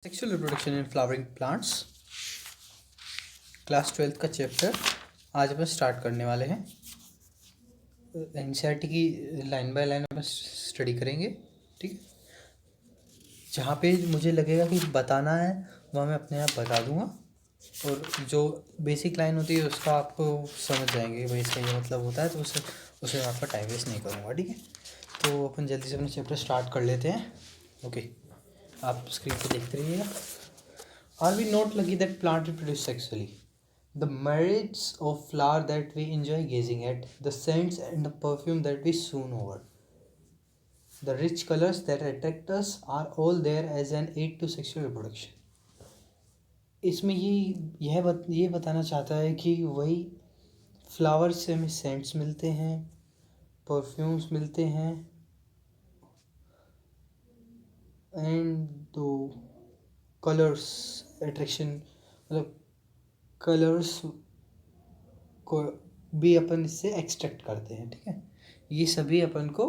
Sexual reproduction in flowering plants class 12th का chapter आज अपन start करने वाले हैं। एनसीईआरटी की line by line upon study करेंगे। ठीक है, जहाँ पे मुझे लगेगा कि बताना है वह मैं अपने आप बता दूंगा, और जो बेसिक लाइन होती है उसका आपको समझ जाएंगे कि भाई इसका ये मतलब होता है, तो उसे आपका टाइम वेस्ट नहीं करूँगा। ठीक है, तो अपन जल्दी से अपना चैप्टर स्टार्ट कर लेते हैं। ओके, आप स्क्रीन पर देखते रहिएगा। Are we not lucky that plant reproduce sexually? The merits of flower that we enjoy gazing at, the scents and the perfume that we swoon over, the rich colors that attract us are all there as an aid to sexual reproduction. इसमें ये बताना चाहता है कि वही flower से हमें cents मिलते हैं, परफ्यूम्स मिलते हैं, एंड दो कलर्स अट्रैक्शन, मतलब कलर्स को भी अपन इससे एक्सट्रैक्ट करते हैं। ठीक है, ये सभी अपन को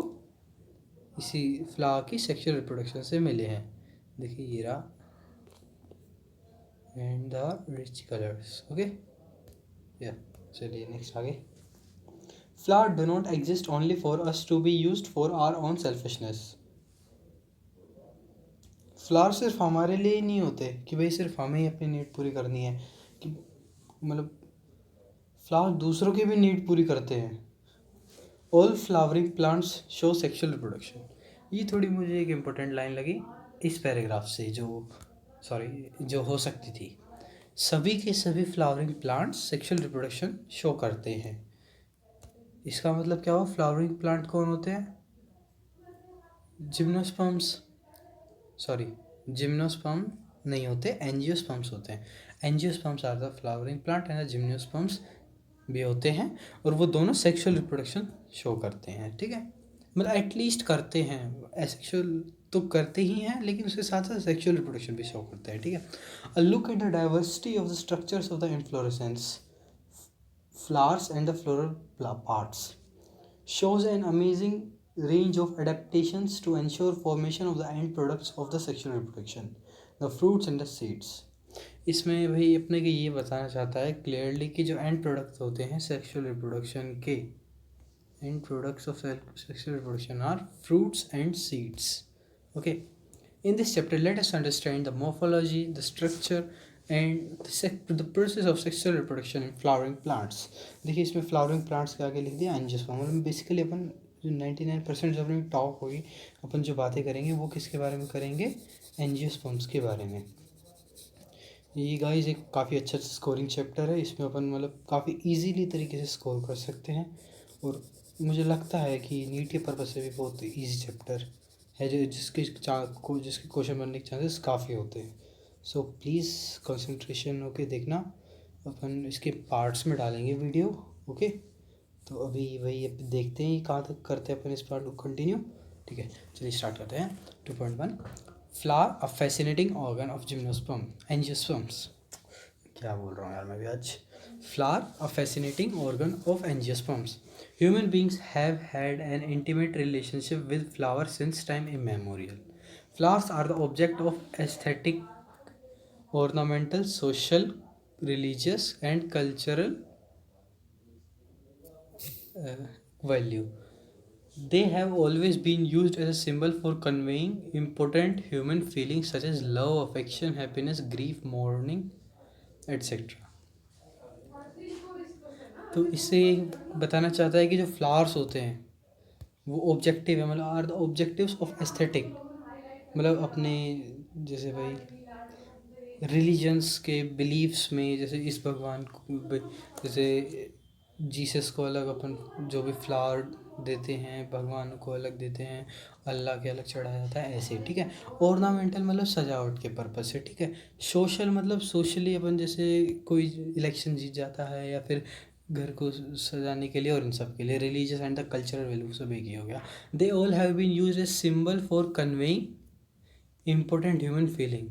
इसी फ्लावर की सेक्सुअल रिप्रोडक्शन से मिले हैं। देखिए ये रहा, and the rich colours. Okay, या चलिए नेक्स्ट आगे। Flower do not exist only for us to be used for our own selfishness. Flower सिर्फ हमारे लिए ही नहीं होते कि भाई सिर्फ हमें ही अपनी नीड पूरी करनी है, कि मतलब फ्लावर दूसरों की भी नीड पूरी करते हैं। All flowering plants show sexual reproduction. ये थोड़ी मुझे एक इम्पोर्टेंट लाइन लगी इस पैराग्राफ से, जो हो सकती थी। सभी के सभी flowering plants sexual reproduction show करते हैं। इसका मतलब क्या हुआ? फ्लावरिंग प्लांट कौन होते हैं? जिम्नोस्पर्म नहीं होते, एंजियोस्पर्म्स होते हैं। Angiosperms are the flowering plant and gymnosperms भी होते हैं, और वो दोनों सेक्सुअल रिप्रोडक्शन शो करते हैं। ठीक है, मतलब एटलीस्ट करते हैं, एसेक्सुअल तो करते ही हैं, लेकिन उसके साथ साथ सेक्सुअल रिप्रोडक्शन भी शो करते हैं। ठीक है, a look at the diversity of the structures of the inflorescence flowers and the floral parts shows an amazing range of adaptations to ensure formation of the end products of the sexual reproduction, the fruits and the seeds. इसमें भाई अपने को ये बताना चाहता है clearly कि जो एंड प्रोडक्ट्स होते हैं सेक्सुअल रिप्रोडक्शन के, end products of sexual reproduction are fruits and seeds. Okay, in this chapter let us understand the morphology, the structure and the process of sexual reproduction in flowering plants. देखिए इसमें flowering plants के आगे लिख दिया angiosperm. मतलब basically अपन जो 99% जब अपनी टॉक होगी, अपन जो बातें करेंगे वो किसके बारे में करेंगे? एंजियोस्पर्म्स के बारे में। ये गाइस एक काफ़ी अच्छा स्कोरिंग चैप्टर है। इसमें अपन मतलब काफ़ी इजीली तरीके से स्कोर कर सकते हैं, और मुझे लगता है कि नीट के पर्पज से भी बहुत इजी चैप्टर है, जो जिसके क्वेश्चन बनने के चांसेस काफ़ी होते हैं। सो प्लीज़ कंसंट्रेशन होके देखना। अपन इसके पार्ट्स में डालेंगे वीडियो। ओके, तो अभी वही देखते हैं कहाँ तक करते हैं अपन इस पार्ट को कंटिन्यू। ठीक है, चलिए स्टार्ट करते हैं। 2.1 flower a fascinating organ of gymnosperm angiosperms. क्या बोल रहा हूँ यार मैं भी आज। Flower a fascinating organ of angiosperms. Human beings have had an intimate relationship with flowers since time immemorial. Flowers are the object of aesthetic, ornamental, social, religious, and cultural value. They have always been used as a symbol for conveying important human feelings such as love, affection, happiness, grief, mourning, etc. तो इससे बताना चाहता है कि जो flowers होते हैं वो ऑब्जेक्टिव है, मतलब are the objectives of aesthetic, मतलब अपने जैसे भाई रिलीजन्स के बिलीव्स में, जैसे इस भगवान को, जैसे जीसस को अलग अपन जो भी फ्लावर देते हैं, भगवान को अलग देते हैं, अल्लाह के अलग चढ़ाया जाता है, ऐसे। ठीक है, ऑर्नामेंटल मतलब सजावट के पर्पज से। ठीक है, सोशल मतलब सोशली अपन जैसे कोई इलेक्शन जीत जाता है या फिर घर को सजाने के लिए, और इन सब के लिए। Religious and the cultural value सब एक ही हो गया। They all have been use as symbol for conveying important human feeling.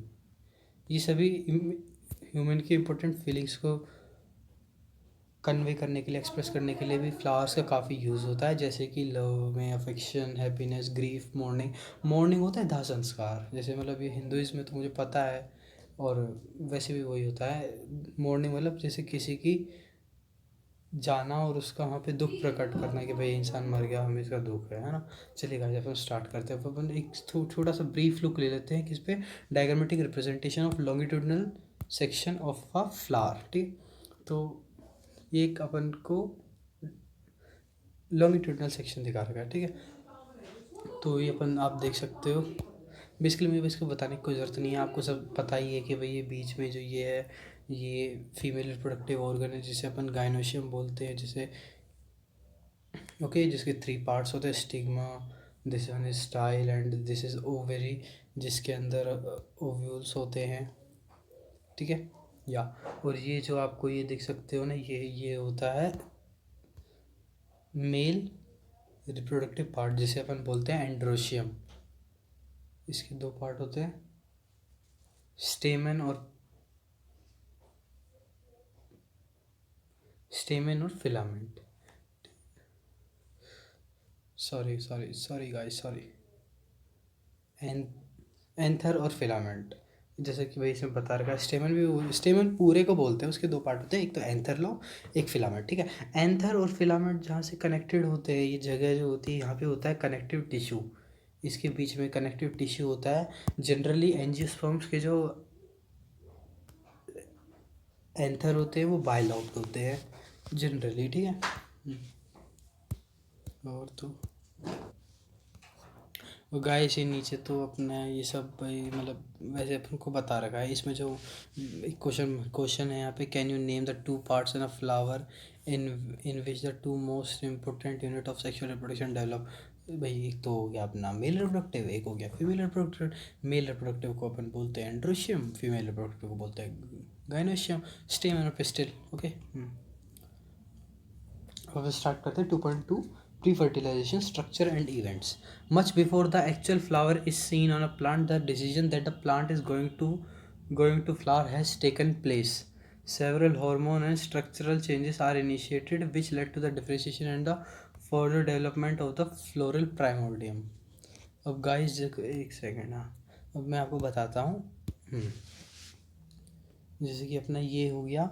ये सभी ह्यूमन की इम्पोर्टेंट फीलिंग्स को कन्वे करने के लिए, एक्सप्रेस करने के लिए भी फ्लावर्स का काफ़ी यूज़ होता है, जैसे कि लव में affection, happiness, grief, morning. Morning होता है दाह संस्कार, जैसे मतलब ये हिंदुइज्म में तो मुझे पता है, और वैसे भी वही होता है। मॉर्निंग मतलब जैसे किसी की जाना और उसका वहाँ पे दुख प्रकट करना कि भाई इंसान मर गया, हमें इसका दुख है ना। चलिए गाइस अपन स्टार्ट करते हैं। अपन एक छोटा सा ब्रीफ लुक ले लेते हैं किस पे, diagrammatic representation of longitudinal section of a flower, ठीक। तो ये एक अपन को लॉन्गिट्यूडनल सेक्शन दिखा रखा है, ठीक है। तो ये अपन आप देख सकते हो। बेसिकली मुझे इसको बताने की कोई ज़रूरत नहीं है, आपको सब पता ही है कि भाई ये बीच में जो ये है, ये फीमेल रिप्रोडक्टिव ऑर्गन है जिसे अपन गाइनोशियम बोलते हैं, जिसे ओके, जिसके 3 पार्ट्स होते हैं, stigma, this one is style and this is ovary, जिसके अंदर ओव्यूल्स होते हैं, ठीक है। या और ये जो आपको ये देख सकते हो ना, ये होता है मेल रिप्रोडक्टिव पार्ट, जिसे अपन बोलते हैं एंड्रोशियम। इसके 2 पार्ट होते हैं, स्टेमन और filament. Sorry guys, sorry. An anther और फिलामेंट, जैसे कि भाई इसमें बता रखा है। स्टेमन पूरे को बोलते हैं, उसके 2 पार्ट होते हैं, एक तो एंथर लो, एक फिलामेंट, ठीक है। एंथर और फिलामेंट जहाँ से कनेक्टेड होते हैं, ये जगह जो होती है यहाँ पे होता है कनेक्टिव टिश्यू। इसके बीच में कनेक्टिव टिश्यू होता है। जनरली एंजियोस्पर्म्स के जो एंथर होते हैं वो बाइलॉब्ड होते हैं जनरली, ठीक है। और तो वो गाय से नीचे तो अपना ये सब भाई मतलब वैसे अपन को बता रखा है। इसमें जो एक क्वेश्चन है यहाँ पे, can you name the 2 parts in a flower in in which the 2 most important unit of sexual reproduction develop. भाई एक तो हो गया अपना मेल रिप्रोडक्टिव, एक हो गया फीमेल रिप्रोडक्टिव। मेल रिप्रोडक्टिव को अपन बोलते हैं एंड्रोशियम, फीमेल रिप्रोडक्टिव को बोलते हैं गाइनोशियम, स्टेमन और पिस्टिल, ओके। अब स्टार्ट करते हैं 2.2, pre-fertilization structure and events. Much before the actual flower is seen on a plant, the decision that the plant is going to flower has taken place. Several hormone and structural changes are initiated, which led to the differentiation and the further development of the floral primordium. अब guys एक second, हाँ अब मैं आपको बताता हूँ। जैसे कि अपना ये हो गया,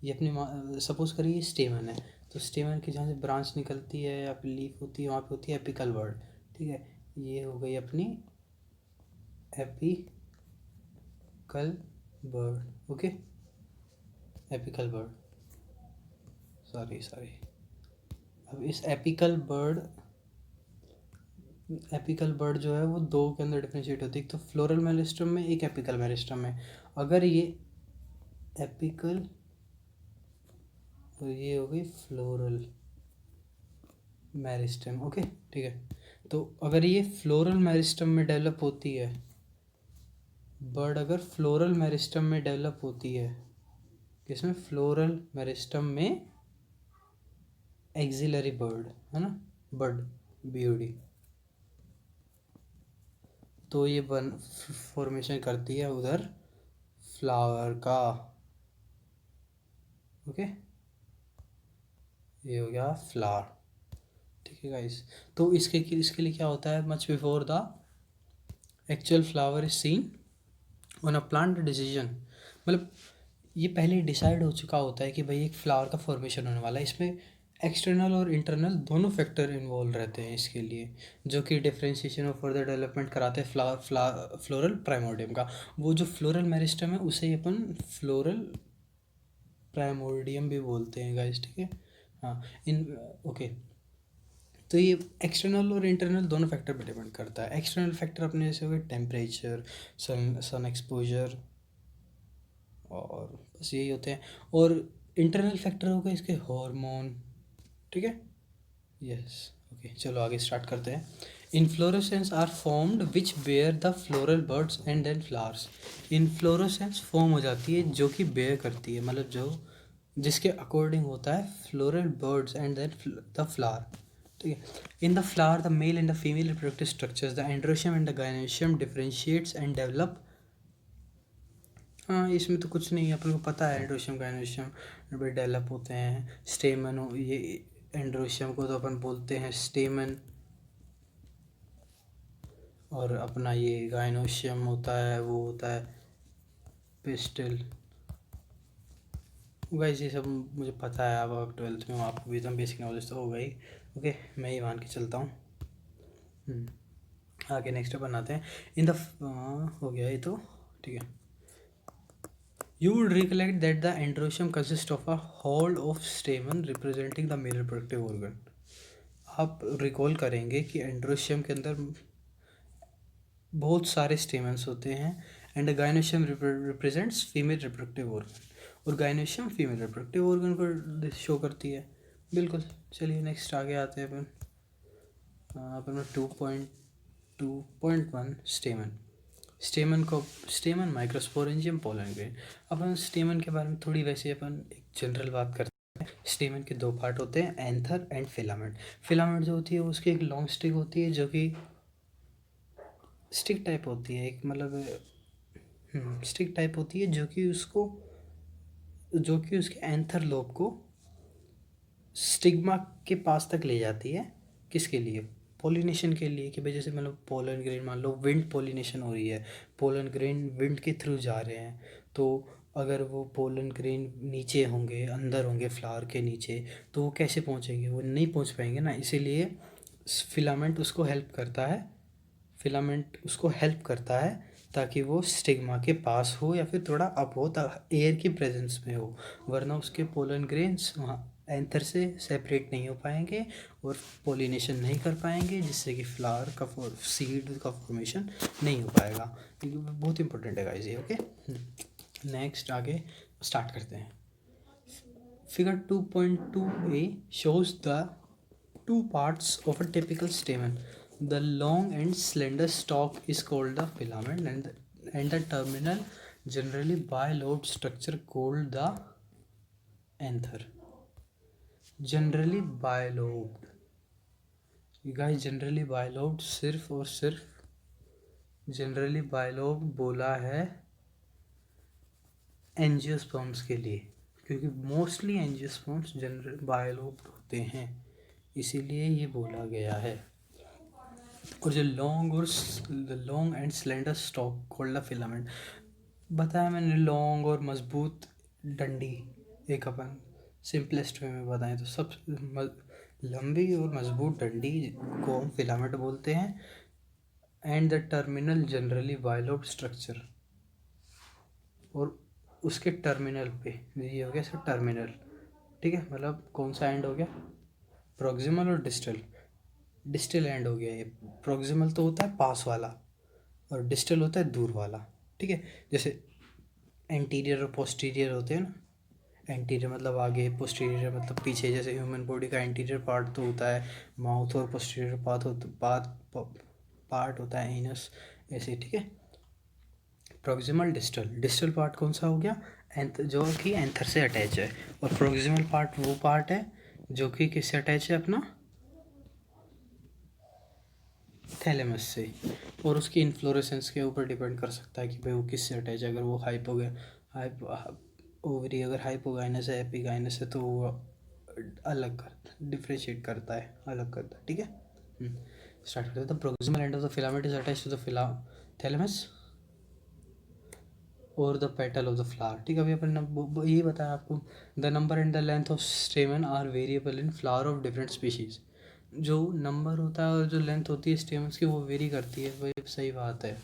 ये अपनी सपोज करिए स्टेमन है, तो स्टेमन की जहाँ से ब्रांच निकलती है या फिर लीफ होती है, वहाँ पे होती है एपिकल बर्ड, ठीक है। ये हो गई अपनी apical bud, okay, apical bud, sorry. अब इस एपिकल बर्ड जो है वो 2 के अंदर डिफ्रेंशिएट होती है, एक तो फ्लोरल मेरिस्टम में, एक एपिकल मेरिस्टम में। अगर ये एपिकल और ये हो गई फ्लोरल मेरिस्टम, ओके, ठीक है। तो अगर ये फ्लोरल मेरिस्टम में डेवलप होती है, बर्ड अगर फ्लोरल मेरिस्टम में डेवलप होती है, किसमें, फ्लोरल मेरिस्टम में, एक्सिलरी बर्ड है ना, बर्ड, बीओडी, तो ये बन फॉर्मेशन करती है उधर फ्लावर का, ओके। ये हो गया फ्लावर, ठीक है गाइस। तो इसके लिए क्या होता है, much before the actual flower is seen on a plant decision, मतलब ये पहले डिसाइड हो चुका होता है कि भाई एक फ्लावर का फॉर्मेशन होने वाला है। इसमें एक्सटर्नल और इंटरनल दोनों फैक्टर इन्वॉल्व रहते हैं इसके लिए, जो कि डिफ्रेंशिएशन और फर्दर डेवलपमेंट कराते हैं फ्लोरल प्राइमोर्डियम का। वो जो फ्लोरल मेरिस्टम है उसे अपन फ्लोरल प्राइमोर्डियम भी बोलते हैं गाइस, ठीक है। हाँ इन ओके। तो ये एक्सटर्नल और इंटरनल दोनों फैक्टर पर डिपेंड करता है। एक्सटर्नल फैक्टर अपने जैसे हो गए टेम्परेचर, सन एक्सपोजर, और बस यही होते हैं। और इंटरनल फैक्टर हो गए इसके हार्मोन, ठीक है। यस, ओके, चलो आगे स्टार्ट करते हैं। Inflorescence are formed which bear the floral birds and then flowers. Inflorescence form हो जाती है जो कि बेयर करती है, मतलब जो जिसके अकॉर्डिंग होता है floral birds and then the flower, ठीक है। In the flower the male and the female reproductive structures, the androecium and the gynoecium differentiates and develop हाँ, इसमें तो कुछ नहीं है, अपन को पता है एंड्रोशियम गायनोशियम भी डेवलप होते हैं। स्टेमन ये एंड्रोशियम को तो अपन बोलते हैं स्टेमन, और अपना ये गायनोशियम होता है वो होता है पिस्टल। गाइस ये सब मुझे पता है, अब 12th में आपको भी एकदम बेसिक नॉलेज तो होगा ही। ओके, मैं ये मान के चलता हूँ। आगे नेक्स्ट बनाते हैं। इन द हो गया ये तो ठीक है। You would recollect that the androecium consists of a hall of stamen representing the male reproductive organ. आप रिकॉल करेंगे कि एंड्रोशियम के अंदर बहुत सारे स्टेमन्स होते हैं, and gynoecium represents female reproductive organ, और गायनोशियम फीमेल रिप्रोडक्टिव ऑर्गन को शो करती है। बिल्कुल, चलिए नेक्स्ट आगे आते हैं अपन। अपन 2.2.1 स्टेमन माइक्रोस्पोरेंजियम पोलन ग्रेन। अपन स्टेमन के बारे में थोड़ी वैसे अपन एक जनरल बात करते हैं। स्टेमन के दो पार्ट होते हैं, एंथर एंड फिलामेंट। फिलामेंट जो होती है उसकी एक लॉन्ग स्टिक होती है जो कि स्टिक टाइप होती है, एक मतलब स्टिक टाइप होती है जो कि उसके एंथर लोब को स्टिग्मा के पास तक ले जाती है। किसके लिए? पोलिनेशन के लिए, कि भाई जैसे मतलब पोलन ग्रेन, मान लो विंड पोलिनेशन हो रही है, पोलन ग्रेन विंड के थ्रू जा रहे हैं, तो अगर वो पोलन ग्रेन नीचे होंगे, अंदर होंगे फ्लावर के नीचे, तो वो कैसे पहुंचेंगे? वो नहीं पहुंच पाएंगे ना। इसीलिए फिलामेंट उसको हेल्प करता है ताकि वो स्टिग्मा के पास हो या फिर थोड़ा अप हो, एयर की प्रेजेंस में हो, वरना उसके पोलन ग्रेन्स वहाँ एंथर से सेपरेट नहीं हो पाएंगे और पोलिनेशन नहीं कर पाएंगे, जिससे कि फ्लावर का सीड का फॉर्मेशन नहीं हो पाएगा। क्योंकि बहुत इंपॉर्टेंट है गाइस ये। ओके, नेक्स्ट आगे स्टार्ट करते हैं। Figure 2.2a shows the two parts of a typical stamen. The long and slender stalk is called the filament, and the terminal, generally bilobed structure called the anther. Generally bilobed, you guys, generally bilobed सिर्फ और सिर्फ generally bilobed बोला है angiosperms के लिए, क्योंकि mostly angiosperms general bilobed होते हैं, इसीलिए ये बोला गया है। और जो long and slender stock called the filament, बताया मैंने, लॉन्ग और मजबूत डंडी, एक अपन सिंपलेस्ट वे में बताएं तो सब लंबी और मजबूत डंडी को हम फिलामेंट बोलते हैं। And the terminal generally bilobed structure, और उसके टर्मिनल पे, ये हो गया इसका टर्मिनल, ठीक है, मतलब कौन सा एंड हो गया? प्रॉक्सिमल और डिस्टल एंड हो गया ये। प्रॉक्सिमल तो होता है पास वाला और डिस्टल होता है दूर वाला, ठीक है। जैसे एंटीरियर और पोस्टीरियर होते हैं ना, एंटीरियर मतलब आगे, पोस्टीरियर मतलब पीछे। जैसे ह्यूमन बॉडी का एंटीरियर पार्ट तो होता है माउथ, और पोस्टीरियर पार्ट होता है एनस, ऐसे, ठीक है। प्रॉक्सिमल डिस्टल पार्ट कौन सा हो गया? जो कि एंथर से अटैच है, और प्रॉक्सिमल पार्ट वो पार्ट है जो कि किससे अटैच है? अपना थैलेमस से, और उसकी इन्फ्लोरेसेंस के ऊपर डिपेंड कर सकता है कि भाई वो किससे अटैच है। अगर वो ओवरी अगर हाइपोगाइनस है, एपिगाइनस है, तो वो अलग डिफ्रेंशिएट करता है, अलग करता है, ठीक है। स्टार्ट करते हैं। The proximal end of the filament is attach to the thalamus और the petal of the flower, ठीक है। अभी अपन यही बताया आपको। The number and the length of stamen are variable in flower of different species. जो नंबर होता है और जो लेंथ होती है स्टेमन्स की, वो वेरी करती है। वही सही बात है,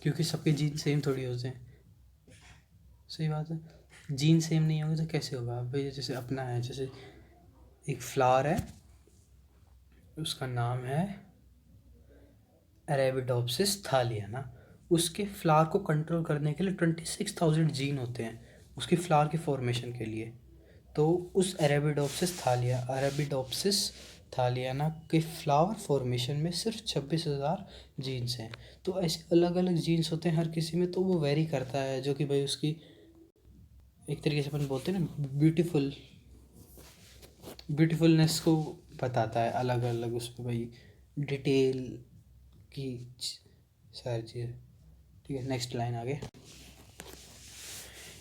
क्योंकि सबके जीन सेम थोड़ी होते हैं। सही बात है, जीन सेम नहीं होंगे तो कैसे होगा भाई? जैसे अपना है, जैसे एक फ्लावर है, उसका नाम है अरेबिडोप्सिस थालियाना। उसके फ्लावर को कंट्रोल करने के लिए 26,000 जीन होते हैं उसकी फ्लावर के फॉर्मेशन के लिए। तो उस अरेबिडोप्सिस थालियाना के फ्लावर फॉर्मेशन में सिर्फ 26,000 जीन्स हैं। तो ऐसे अलग अलग जीन्स होते हैं हर किसी में, तो वो वेरी करता है, जो कि भाई उसकी एक तरीके से अपन बोलते हैं ना, ब्यूटीफुलनेस को बताता है, अलग अलग उस पर भाई डिटेल की सारी चीज़, ठीक है। नेक्स्ट लाइन आगे।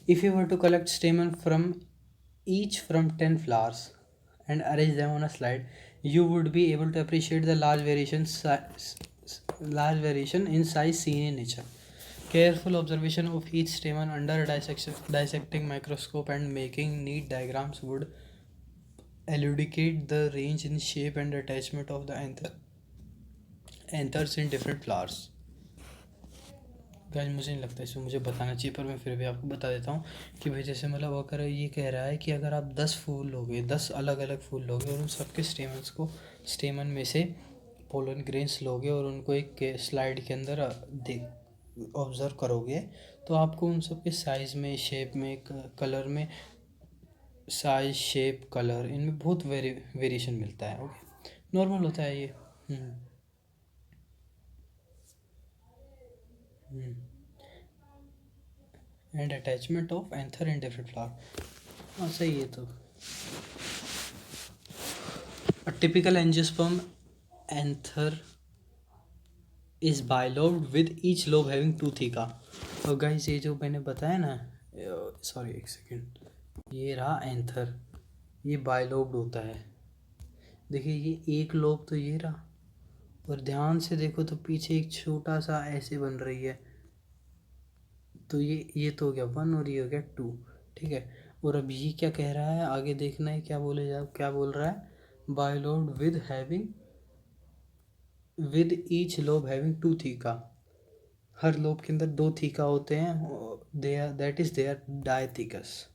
If you were to collect stamen from each from 10 flowers and arrange them on a slide, you would be able to appreciate the large variation in size seen in nature. Careful observation of each stamen under a dissecting microscope and making neat diagrams would elucidate the range in shape and attachment of the anthers in different flowers. Guys मुझे नहीं लगता इसमें मुझे बताना चाहिए, पर मैं फिर भी आपको बता देता हूँ कि भाई जैसे मतलब अगर ये कह रहा है कि अगर आप 10 फूल लोगे, 10 अलग अलग फूल लोगे और उन सबके स्टेमन में से पोलन ग्रेन्स लोगे और उनको एक स्लाइड के अंदर ऑब्ज़र्व करोगे, तो आपको उन सब के साइज़ में, शेप में, कलर में, साइज, शेप, कलर, इनमें बहुत वेरिएशन मिलता है. ओके, नॉर्मल होता है ये. And attachment of anther in different flower. हाँ सही है. तो a typical angiosperm anther is bilobed with each lobe having 2 theca. और गाइस ये जो मैंने बताया ना, सॉरी एक सेकेंड, ये रहा एंथर, ये बाइलोब्ड होता है. देखिए ये एक लोब तो ये रहा, और ध्यान से देखो तो पीछे एक छोटा सा ऐसे बन रही है, तो ये तो हो गया 1 और ये हो गया 2. ठीक है. और अब ये क्या कह रहा है, आगे देखना है क्या बोल रहा है. Bilobed with each lobe having 2 theca. हर लोब के अंदर 2 थीका होते हैं. That is they're dithecous.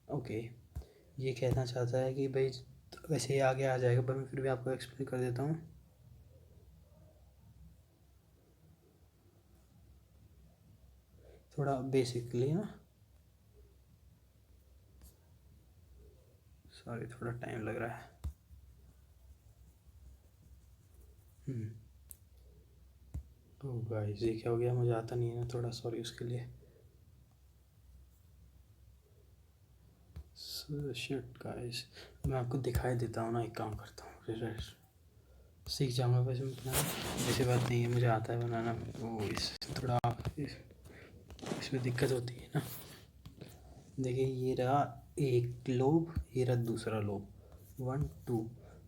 Okay, ये कहना चाहता है कि भाई वैसे ही आगे आ जाएगा, पर मैं फिर भी आपको एक्सप्लेन कर देता हूँ. थोड़ा बेसिकली ना, सॉरी थोड़ा टाइम लग रहा है. ओह गाइस ये क्या हो गया, मुझे आता नहीं है ना, थोड़ा सॉरी उसके लिए. शिट गाइस, मैं आपको दिखाई देता हूँ ना, एक काम करता हूँ, सीख जाऊँगा वैसे मैं बनाना. ऐसी बात नहीं है, मुझे आता है बनाना. वो थोड़ा इसमें दिक्कत होती है ना. देखिए ये रहा एक लोब, ये रहा दूसरा लोब, 1 2.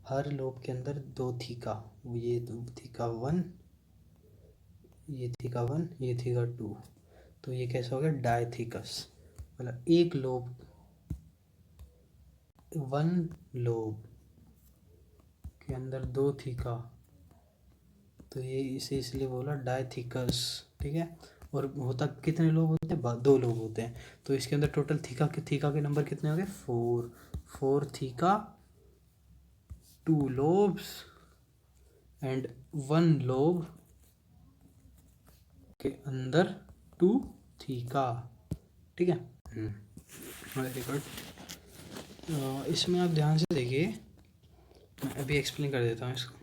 हर लोब के अंदर 2 थीका. ये थीका 1, ये थीका 1, ये थीका 2. तो ये कैसा हो गया, डायथीकस. मतलब एक लोब, 1 लोब के अंदर 2 थीका, तो ये इसे इसलिए बोला डायथीकस. ठीक है. और होता कितने लोग होते हैं, 2 लोग होते हैं. तो इसके अंदर टोटल थीका के नंबर कितने हो गए, 4 थीका, 2 लोब्स एंड 1 लोब के अंदर 2 थीका. ठीक है. Very good. इसमें आप ध्यान से देखिए, मैं अभी एक्सप्लेन कर देता हूँ इसको.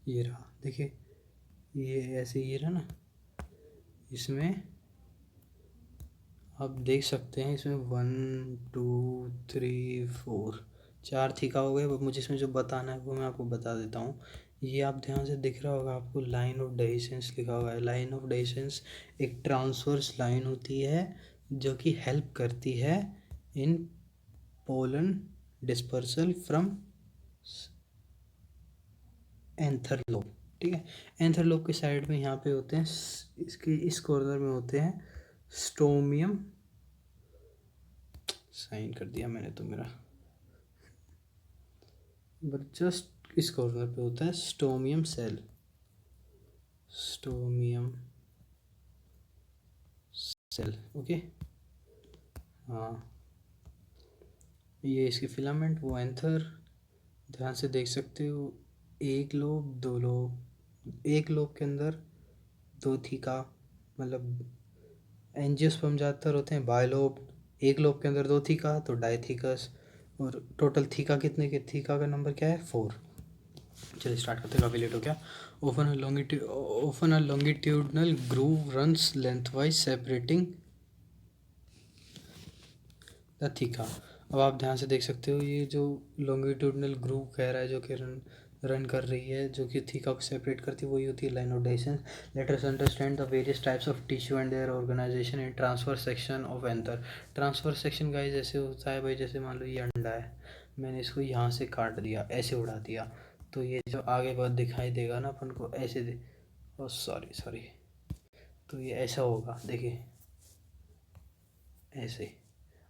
ये रहा, देखिए ये ऐसे ये रहा ना, इसमें आप देख सकते हैं, इसमें 1 2 3 4 4 थीका हो गए. मुझे इसमें जो बताना है वो मैं आपको बता देता हूँ. ये आप ध्यान से दिख रहा होगा आपको, लाइन ऑफ डेहिसेंस लिखा हुआ है. लाइन ऑफ डेहिसेंस एक ट्रांसवर्स लाइन होती है जो कि हेल्प करती है in pollen dispersal from anther lobe. ठीक है. एंथर लोब के साइड में यहाँ पे होते हैं, इसके इस कॉर्नर में होते हैं स्टोमियम. साइन कर दिया मैंने तो मेरा, बट जस्ट इस कॉर्नर पे होता है stomium cell. Stomium cell. Okay. हाँ, ये इसकी फिलामेंट, वो एंथर. ध्यान से देख सकते हो, एक लोब, 2 लोब. एक लोब के अंदर 2 थीका, मतलब एंजियोस्पर्म ज़्यादातर होते हैं बायलोब. एक लोब के अंदर 2 थीका तो डायथीकस. और टोटल थीका कितने के, थीका का नंबर क्या है, 4. चलिए स्टार्ट करते हैं, काफ़ी लेट हो गया. Open a longitudinal groove runs lengthwise separating the theca. अब आप ध्यान से देख सकते हो, ये जो लॉन्गिट्यूडनल ग्रूव कह रहा है, जो कि रन कर रही है, जो कि थीका को सेपरेट करती है, वही होती है line of dehiscence. Let us understand the various types of tissue and their organisation in transfer section of anther. Transfer section guys ऐसे होता है भाई, जैसे मान लो ये अंडा है, मैंने इसको यहाँ से काट दिया, ऐसे उड़ा दिया, तो ये जो आगे बाद दिखाई देगा ना अपन को ऐसे ओ सॉरी, तो ये ऐसा होगा, देखिए ऐसे,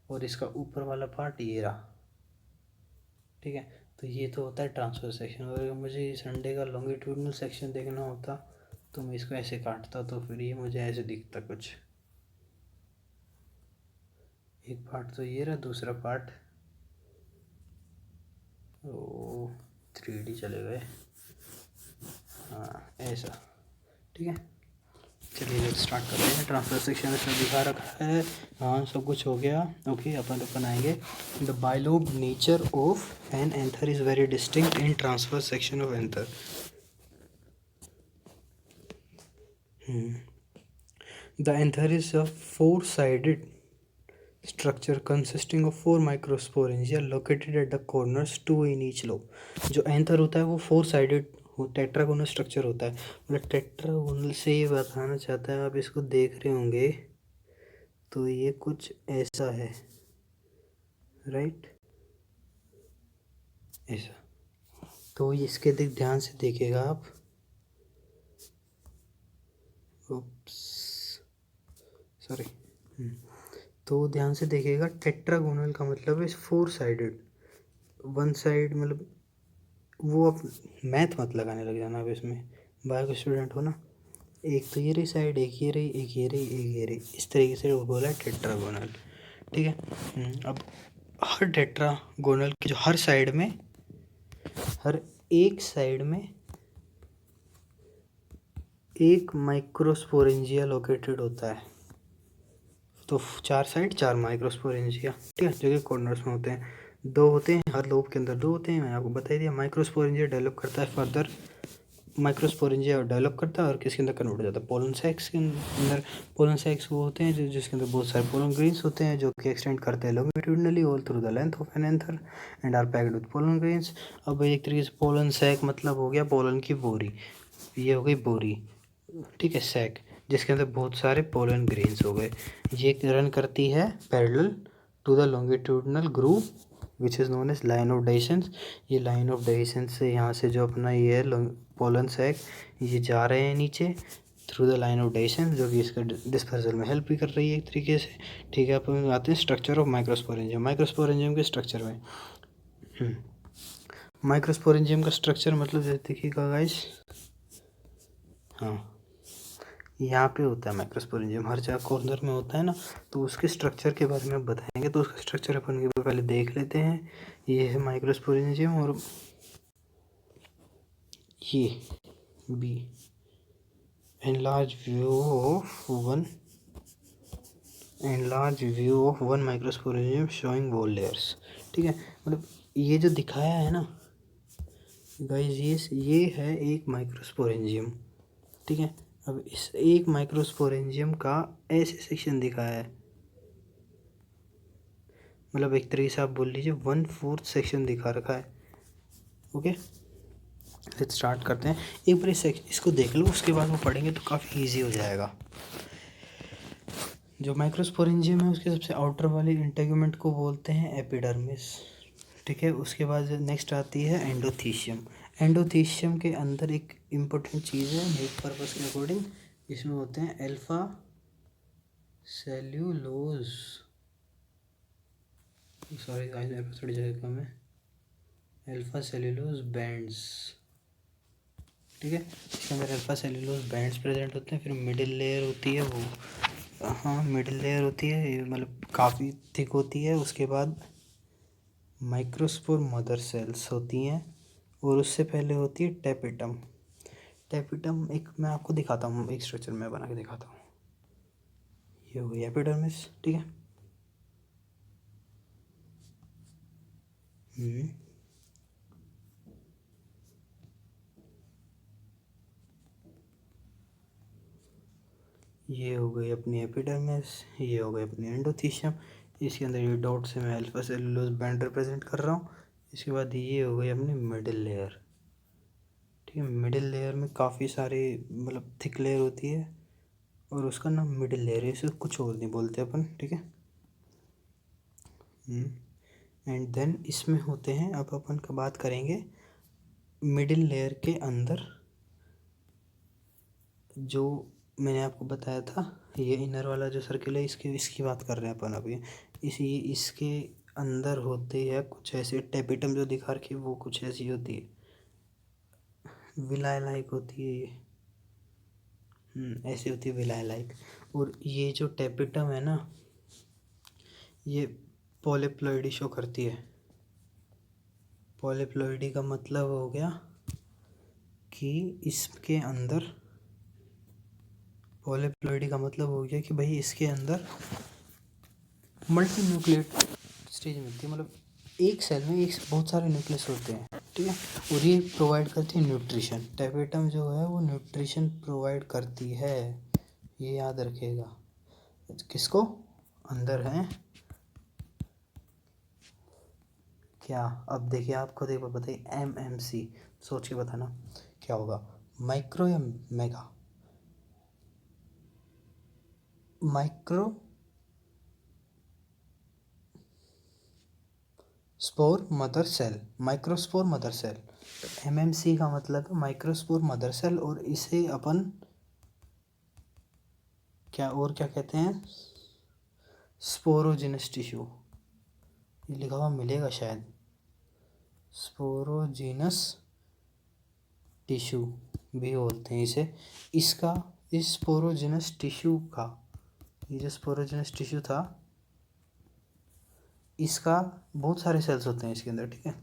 और इसका ऊपर वाला पार्ट ये रहा, ठीक है। तो ये तो होता है ट्रांसफर सेक्शन। और अगर मुझे इस अंडे का लॉन्गिट्यूडनल सेक्शन देखना होता तो मैं इसको ऐसे काटता, तो फिर ये मुझे ऐसे दिखता कुछ, एक पार्ट तो ये रहा, दूसरा पार्ट ओ 3D चले गए, हाँ ऐसा, ठीक है। चलिए स्टार्ट करते हैं। ट्रांसफर सेक्शन इसमें दिखा रखा है, हाँ सब कुछ हो गया। ओके, अपन आएंगे the bilobe nature of an anther is very distinct in transfer section of anther. The anther is a four-sided structure consisting of four microsporangia located at the corners, two in each lobe. जो anther होता है वो four sided tetragonal structure होता है। मतलब tetragonal से ये बताना चाहता है, आप इसको देख रहे होंगे तो ये कुछ ऐसा है, राइट, ऐसा। तो इसके ध्यान से देखिएगा आप, सॉरी, तो ध्यान से देखिएगा, टेट्रागोनल का मतलब है फोर साइडेड। वन साइड मतलब वो, अब मैथ मत लगाने लग जाना, अब इसमें बायो का स्टूडेंट हो ना। एक तो ये रही साइड, एक ये रही, एक ये रही, एक ये रही, इस तरीके से वो बोला है टेट्रागोनल, ठीक है। अब हर टेट्रागोनल की जो हर साइड में, हर एक साइड में एक माइक्रोस्पोरेंजिया लोकेटेड होता है। तो चार साइड चार माइक्रोस्पोरेंजिया, ठीक है, जो कि कॉर्नर्स में होते हैं। दो होते हैं हर लोब के अंदर, दो होते हैं, मैंने आपको बता दिया। माइक्रोस्पोरेंजिया डेवलप करता है फर्दर, माइक्रोस्पोरेंजिया डेवलप करता है और किसके अंदर कन्वर्ट हो जाता है, पोलन सैक्स के अंदर। पोलन सैक्स वो होते हैं जो जिसके अंदर बहुत सारे पोलन ग्रेन्स होते हैं, जो कि एक्सटेंड करते हैं longitudinally all through the length of an anther and are packed with pollen grains. अब एक तरीके से पोलन सैक मतलब हो गया पोलन की बोरी, ये हो गई बोरी, ठीक है, सैक, जिसके अंदर बहुत सारे पोलन ग्रेन्स हो गए। ये रन करती है parallel to the longitudinal groove which is known as line of dehiscence. ये लाइन ऑफ डाइसेंस से यहाँ से जो अपना ये है पोलन सैक, ये जा रहे हैं नीचे थ्रू द लाइन ऑफ डाइसेंस, जो कि इसका डिस्पर्सल में हेल्प भी कर रही है एक तरीके से, ठीक है। अपन आते हैं स्ट्रक्चर ऑफ माइक्रोस्पोरेंजियम। माइक्रोस्पोरेंजियम के स्ट्रक्चर में, माइक्रोस्पोरेंजियम का स्ट्रक्चर मतलब देखिएगा गाइस, हाँ यहाँ पे होता है माइक्रोस्पोरेंजियम, हर जगह कॉर्नर में होता है ना। तो उसके स्ट्रक्चर के बारे में बताएंगे, तो उसका स्ट्रक्चर अपन के पहले देख लेते हैं। ये है माइक्रोस्पोरेंजियम, और ये B enlarged view of one microsporidium showing wall layers, ठीक है। मतलब ये जो दिखाया है ना गाइस, ये है एक माइक्रोस्पोरेंजियम, ठीक है। अब इस एक माइक्रोस्पोरेंजियम का ऐसे सेक्शन दिखाया है, मतलब एक तरीके से आप बोल लीजिए 1/4 सेक्शन दिखा रखा है। ओके, लेट्स स्टार्ट करते हैं। एक बार इसको देख लो, उसके बाद वो पढ़ेंगे तो काफ़ी इजी हो जाएगा। जो माइक्रोस्पोरेंजियम है उसके सबसे आउटर वाली इंटेगुमेंट को बोलते हैं एपिडर्मिस, ठीक है। उसके बाद नेक्स्ट आती है एंडोथीशियम। एंडोथीशियम के अंदर एक इम्पोर्टेंट चीज़ है नीड पर्पस के अकॉर्डिंग, इसमें होते हैं अल्फा सेल्यूलोज, सॉरी गाइस मेरे पास थोड़ी जगह कम है, अल्फा सेल्यूलोज बैंड्स, ठीक है। इसके अंदर अल्फा सेल्यूलोज बैंड्स प्रेजेंट होते हैं। फिर मिडिल लेयर होती है वो, हाँ मिडिल लेयर होती है, ये मतलब काफ़ी थिक होती है। उसके बाद माइक्रोस्पोर मदर सेल्स होती हैं, और उससे पहले होती है टेपिटम। टेपिटम एक मैं आपको दिखाता हूँ, एक स्ट्रक्चर मैं बना के दिखाता हूँ। ये हो गई एपिडर्मिस, ठीक है। ये हो गई अपनी एपिडर्मिस, ये हो गई अपनी एंडोथीशियम। इसके अंदर ये डॉट से मैं अल्फा सेलुलोज बैंड रिप्रेजेंट कर रहा हूँ। इसके बाद ये हो गई अपनी मिडिल लेयर, ठीक है। मिडिल लेयर में काफ़ी सारे मतलब थिक लेयर होती है और उसका नाम मिडिल लेयर है, इसे कुछ और नहीं बोलते अपन, ठीक है। एंड देन इसमें होते हैं, अब अपन का बात करेंगे मिडिल लेयर के अंदर जो मैंने आपको बताया था, ये इनर वाला जो सर्किल है, इसकी बात कर रहे हैं अपन अभी। इसके अंदर होते हैं कुछ ऐसे टेपिटम जो दिखा रखी है, वो कुछ ऐसी होती है, विलाय लाइक होती है ये, ऐसी होती है विलाय लाइक। और ये जो टेपिटम है ना, ये पॉलीप्लॉइडी शो करती है। पॉलीप्लॉइडी का मतलब हो गया कि इसके अंदर, पॉलीप्लॉइडी का मतलब हो गया कि भाई इसके अंदर मल्टी न्यूक्लिएट स्टेज मिलती है, मतलब एक सेल में एक बहुत सारे न्यूक्लियस होते हैं, ठीक है। और ये प्रोवाइड करती है न्यूट्रिशन, टेपिटम जो है वो न्यूट्रिशन प्रोवाइड करती है, ये याद रखिएगा। किसको? अंदर है क्या? अब देखिए, आप खुद एक बार बताइए, MMC, सोच के बताना क्या होगा, माइक्रो या mega? Micro spore mother cell, microspore mother cell. MMC का मतलब है माइक्रोस्पोर मदर सेल, और इसे अपन क्या और क्या कहते हैं? स्पोरोजिनस टिश्यू, ये लिखा हुआ मिलेगा शायद, स्पोरोजिनस टिश्यू भी बोलते हैं इसे। इसका, इस स्पोरोजिनस टिश्यू का, ये जो स्पोरोजिनस टिश्यू था, इसका बहुत सारे सेल्स होते हैं इसके अंदर, ठीक है।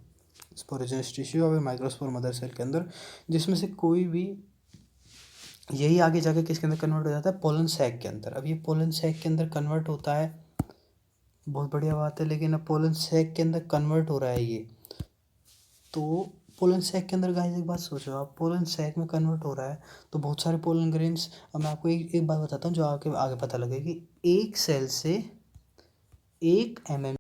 स्पोरोजिनस टिश्यू और माइक्रोस्पोर मदर सेल के अंदर, जिसमें से कोई भी, यही आगे जाके किसके अंदर कन्वर्ट हो जाता है? पोलन सैक के अंदर। अब ये पोलन सैक के अंदर कन्वर्ट होता है, बहुत बढ़िया बात है, लेकिन अब पोलन सैक के अंदर कन्वर्ट हो रहा है ये, तो पोलन सैक के अंदर गाइस एक बात सोचो आप, पोलन सैक में कन्वर्ट हो रहा है तो बहुत सारे पोलन ग्रेन्स। अब मैं आपको एक बात बताता हूँ जो आगे आगे पता लगेगी, एक सेल से 1 mm